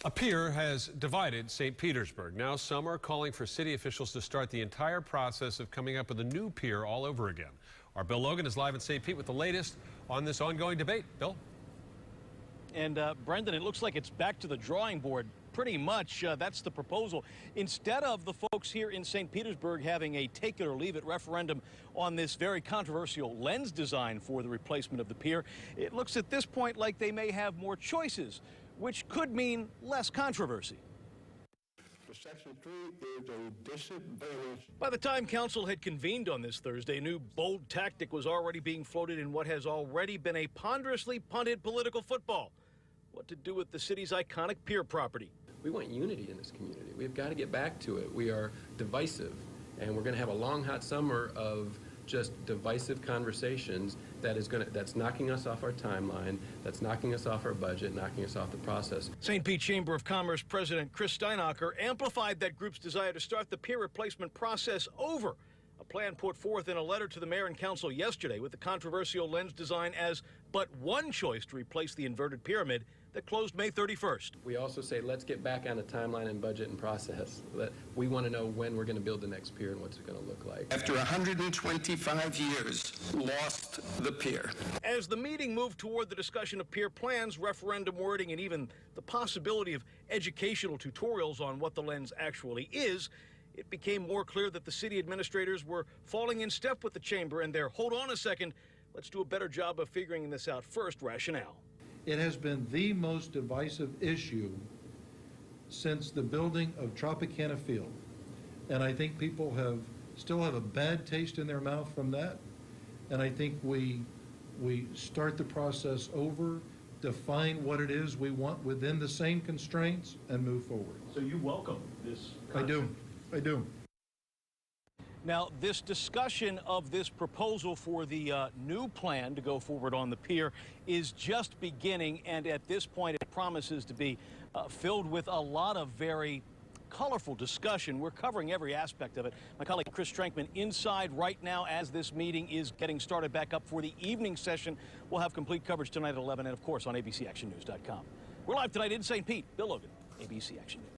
A pier has divided St. Petersburg. Now some are calling for city officials to start the entire process of coming up with a new pier all over again. Our Bill Logan is live in St. Pete with the latest on this ongoing debate. Bill? And Brendan, it looks like it's back to the drawing board. Pretty much, that's the proposal. Instead of the folks here in St. Petersburg having a take it or leave it referendum on this very controversial lens design for the replacement of the pier, it looks at this point like they may have more choices, which could mean less controversy. Section 3 is a disadvantage. By the time council had convened on this Thursday, a new bold tactic was already being floated in what has already been a ponderously punted political football. What to do with the city's iconic pier property. We want unity in this community. We've got to get back to it. We are divisive, and we're going to have a long, hot summer of just divisive conversations that's knocking us off our timeline, that's knocking us off our budget, knocking us off the process. St. Pete Chamber of Commerce President Chris Steinacher amplified that group's desire to start the pier replacement process over. A plan put forth in a letter to the mayor and council yesterday with the controversial lens design as but one choice to replace the inverted pyramid that closed May 31st. We also say let's get back on a timeline and budget and process. We want to know when we're going to build the next pier and what's it going to look like. After 125 years, lost the pier. As the meeting moved toward the discussion of pier plans, referendum wording, and even the possibility of educational tutorials on what the lens actually is, it became more clear that the city administrators were falling in step with the chamber and their hold on a second, let's do a better job of figuring this out first rationale. It has been the most divisive issue since the building of Tropicana Field. And I think people still have a bad taste in their mouth from that. And I think we start the process over, define what it is we want within the same constraints, and move forward. So you welcome this concept? I do. Now, this discussion of this proposal for the new plan to go forward on the pier is just beginning, and at this point it promises to be filled with a lot of very colorful discussion. We're covering every aspect of it. My colleague Chris Strankman inside right now as this meeting is getting started back up for the evening session. We'll have complete coverage tonight at 11 and, of course, on abcactionnews.com. We're live tonight in St. Pete. Bill Logan, ABC Action News.